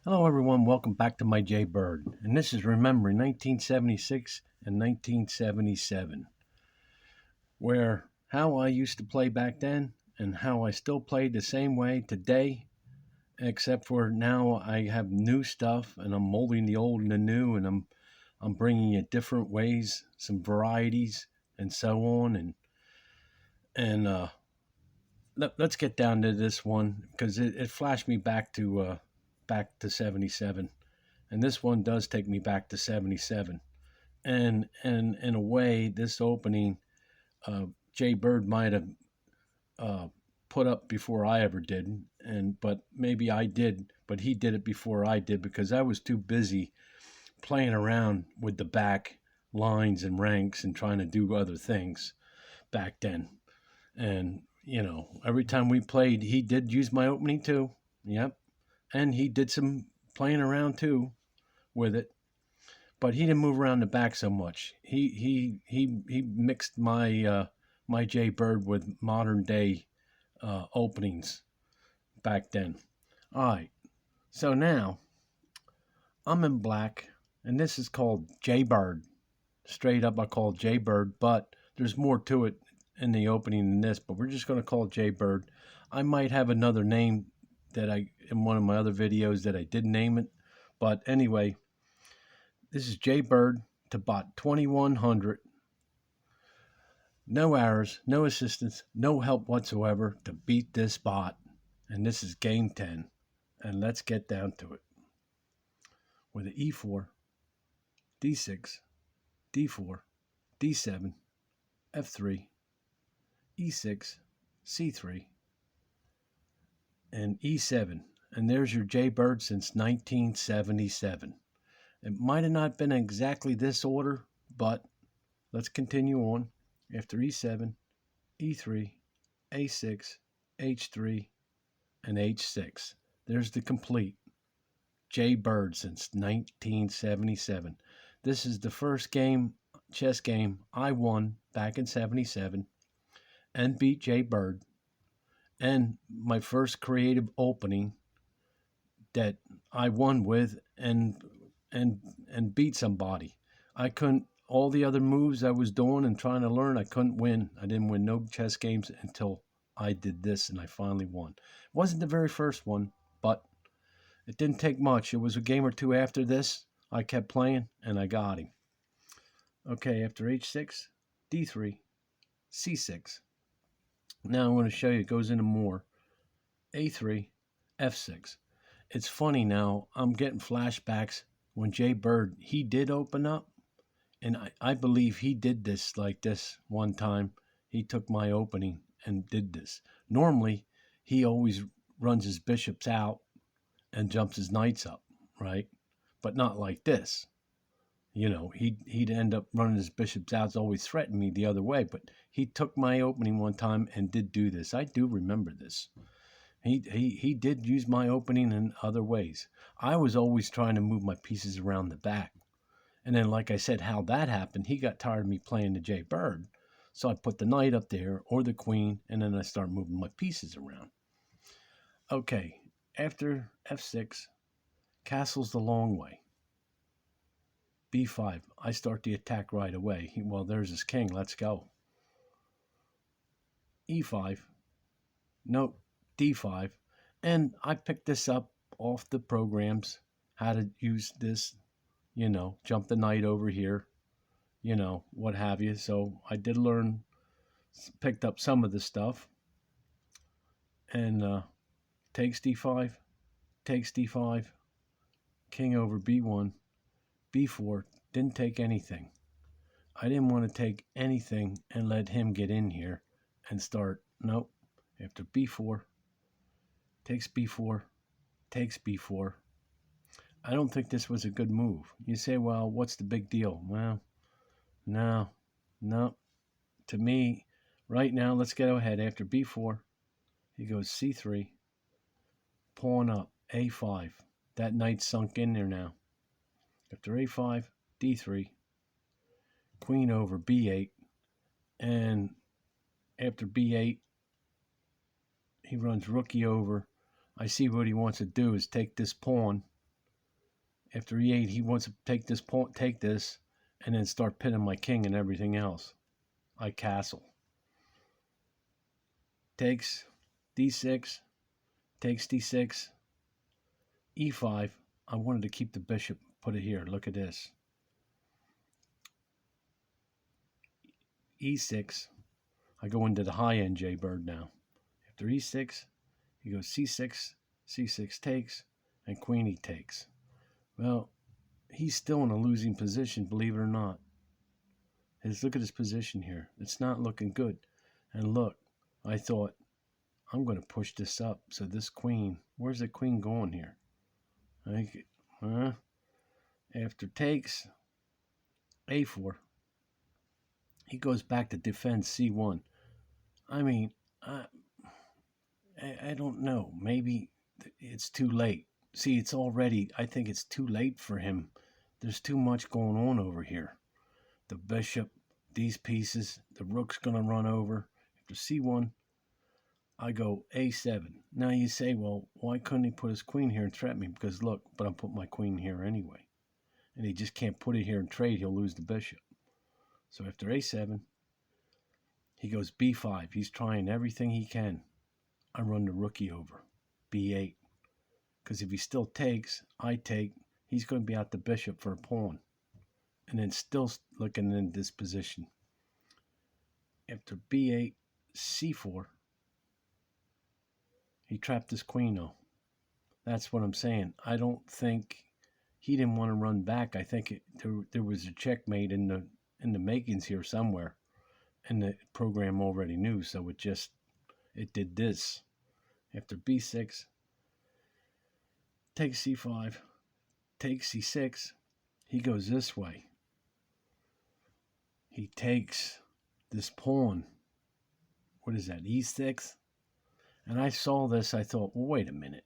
Hello, everyone. Welcome back to my jbird. And this is remembering 1976 and 1977, where how I used to play back then and how I still play the same way today, except for now I have new stuff and I'm molding the old and the new, and I'm bringing it different ways, some varieties, and so on. And let's get down to this one because it flashed me back to 77. And this one does take me back to 77. And in a way, this opening, uh, Jay Bird might have uh, put up before I ever did, but maybe I did, but he did it before I did because I was too busy playing around with the back lines and ranks and trying to do other things back then. And every time we played, he did use my opening too. Yep, and he did some playing around too with it, but he didn't move around the back so much. He mixed my Jay Bird with modern day openings back then. All right, so now I'm in black, and this is called Jay Bird. Straight up, I call it Jay Bird, but there's more to it in the opening than this. But we're just going to call it Jay Bird. I might have another name that I in one of my other videos that I did name it, but anyway, this is Jay Bird to bot 2100. No errors, no assistance, no help whatsoever to beat this bot. And this is game 10. And let's get down to it. With an E4, D6, D4, D7, F3, E6, C3, and E7. And there's your Jay Bird since 1977. It might have not been exactly this order, but let's continue on. After E7, E3, A6, H3, and H6. There's the complete Jay Bird since 1977. This is the first chess game I won back in 77 and beat Jay Bird, and my first creative opening that I won with and beat somebody. I couldn't all the other moves I was doing and trying to learn, I couldn't win. I didn't win no chess games until I did this, and I finally won. It wasn't the very first one, but it didn't take much. It was a game or two after this. I kept playing, and I got him. Okay, after H6, D3, C6. Now I'm going to show you it goes into more. A3, F6. It's funny now, I'm getting flashbacks when Jay Bird, he did open up, and I believe he did this like this one time. He took my opening and did this. Normally, he always runs his bishops out and jumps his knights up, right? But not like this. He'd end up running his bishops out. It's always threatened me the other way, but he took my opening one time and did do this. I do remember this. He did use my opening in other ways. I was always trying to move my pieces around the back. And then, like I said, how that happened, he got tired of me playing the Jay Bird. So I put the knight up there or the queen, and then I start moving my pieces around. Okay, after F6, castle's the long way. B5, I start the attack right away. Well, there's his king, let's go. E5, nope, D5. And I picked this up off the programs, how to use this, jump the knight over here, what have you. So I did learn, picked up some of the stuff. And takes D5, takes D5, king over B1, B4, didn't take anything. I didn't want to take anything and let him get in here and start. Nope. After B4, takes B4, takes B4. I don't think this was a good move. You say, well, what's the big deal? Well, no. To me, right now, let's get ahead. After B4, he goes C3, pawn up, A5. That knight's sunk in there now. After A5, D3, queen over B8, and after B8, he runs rookie over. I see what he wants to do is take this pawn After e8, he wants to take this point, take this, and then start pinning my king and everything else. I castle. Takes d6, takes d6, e5. I wanted to keep the bishop, put it here. Look at this. e6. I go into the high end J-bird now. After e6, he goes c6, c6 takes, and queen e takes. Well, he's still in a losing position, believe it or not. Look at his position here. It's not looking good. And look, I thought, I'm going to push this up. So this queen, where's the queen going here? After takes, a4, he goes back to defend c1. I mean, I don't know. Maybe it's too late. See, it's already, I think it's too late for him. There's too much going on over here. The bishop, these pieces, the rook's going to run over. After c1, I go a7. Now you say, well, why couldn't he put his queen here and threaten me? Because look, but I'm putting my queen here anyway. And he just can't put it here and trade. He'll lose the bishop. So after a7, he goes b5. He's trying everything he can. I run the rookie over. b8. Because if he still takes, I take, he's going to be out the bishop for a pawn. And then still looking in this position. After b8, c4. He trapped his queen, though. That's what I'm saying. I don't think he didn't want to run back. I think there was a checkmate in the makings here somewhere. And the program already knew, so it did this. After b6, takes c5, takes c6, he goes this way. He takes this pawn. What is that, e6? And I saw this, I thought, well, wait a minute.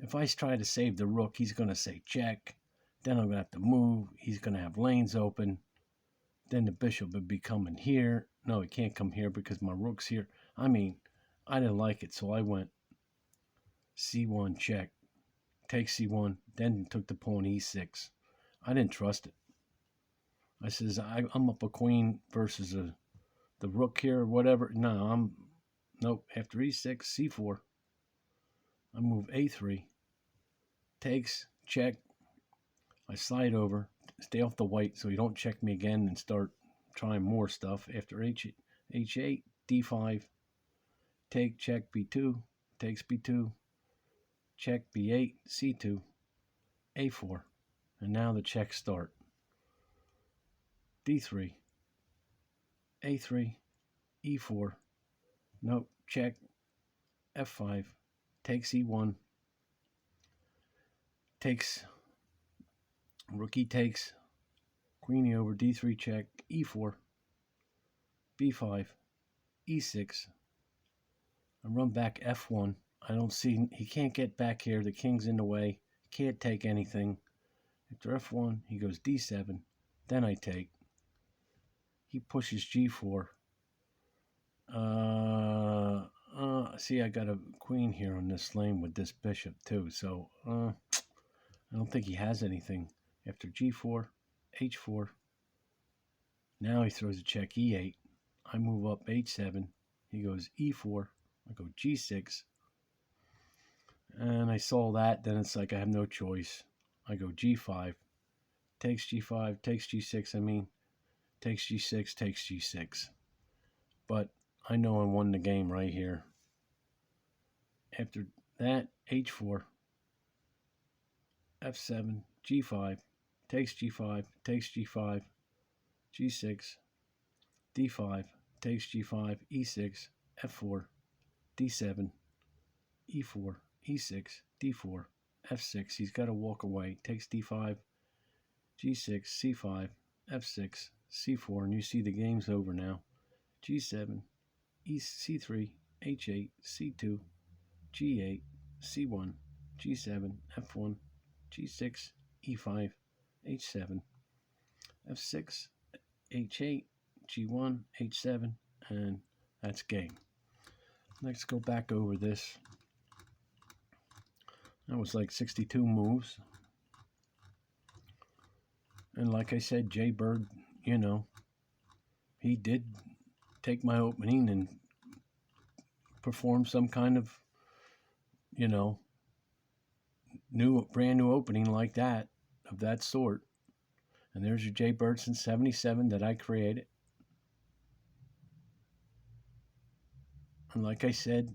If I try to save the rook, he's going to say check. Then I'm going to have to move. He's going to have lanes open. Then the bishop would be coming here. No, he can't come here because my rook's here. I mean, I didn't like it, so I went c1 check. Take c1, then took the pawn e6. I didn't trust it. I says, I'm up a queen versus the rook here or whatever. No, nope. After e6, c4. I move a3. Takes, check. I slide over, stay off the white so you don't check me again and start trying more stuff. After h8, d5. Take, check, b2. Takes b2. Check, b8, c2. a4. And now the checks start. d3. a3. e4. Nope, check. f5. Takes e1. Takes. Rookie takes. Queenie over, d3 check. e4. b5. e6. I run back f1. I don't see, he can't get back here. The king's in the way. Can't take anything. After f1, he goes d7. Then I take. He pushes g4. See, I got a queen here on this lane with this bishop too. So, I don't think he has anything. After g4, h4. Now he throws a check, e8. I move up h7. He goes e4. I go g6. And I saw that. Then it's like I have no choice. I go g5. Takes g5. Takes g6, I mean. Takes g6. Takes g6. But I know I won the game right here. After that, h4. f7. g5. Takes g5. Takes g5. g6. d5. Takes g5. e6. f4. d7. e4. e6, d4, f6. He's got to walk away. Takes d5, g6, c5, f6, c4. And you see the game's over now. g7, c3, h8, c2, g8, c1, g7, f1, g6, e5, h7, f6, h8, g1, h7, and that's game. Let's go back over this. That was like 62 moves. And like I said, Jaybird, you know, he did take my opening and perform some kind of, you know, brand new opening like that, of that sort. And there's your Jaybird since 77 that I created. And like I said,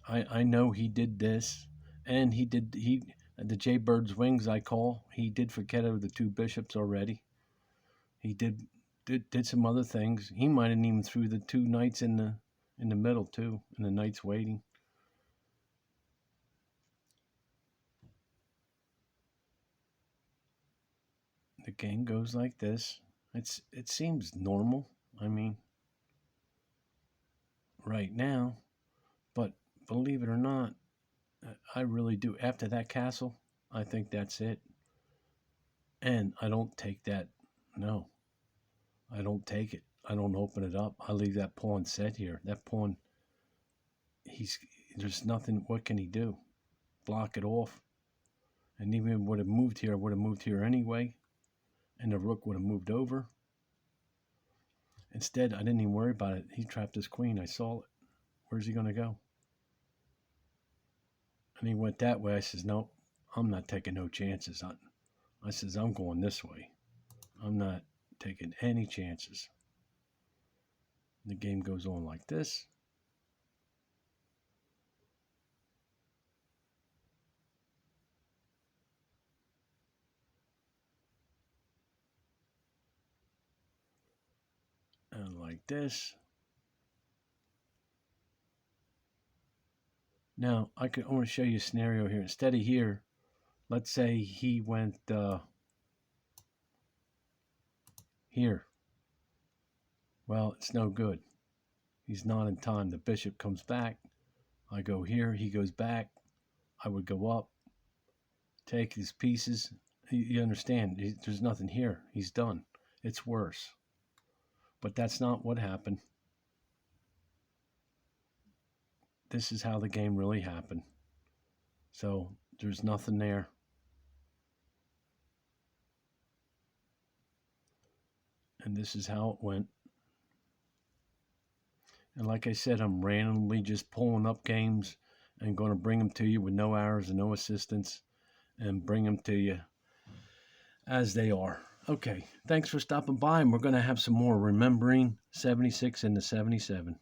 I know he did this, and the Jaybird's wings I call. He did forget of the two bishops already. He did some other things. He might have even threw the two knights in the middle too, and the knights waiting. The game goes like this. It seems normal. I mean, right now, but believe it or not, I really do. After that castle, I think that's it. And I don't take that. No, I don't take it. I don't open it up. I leave that pawn set here. That pawn, he's there's nothing. What can he do? Block it off. And even would have moved here. Would have moved here anyway. And the rook would have moved over. Instead, I didn't even worry about it. He trapped his queen. I saw it. Where's he going to go? And he went that way. I says, nope, I'm not taking no chances. I says, I'm going this way. I'm not taking any chances. The game goes on like this. And like this. Now, I want to show you a scenario here. Instead of here, let's say he went here. Well, it's no good. He's not in time. The bishop comes back. I go here. He goes back. I would go up, take his pieces. You understand? There's nothing here. He's done. It's worse. But that's not what happened. This is how the game really happened. So there's nothing there. And this is how it went. And like I said, I'm randomly just pulling up games and going to bring them to you with no errors and no assistance, and bring them to you as they are. Okay, thanks for stopping by, and we're going to have some more remembering 76 and the 77.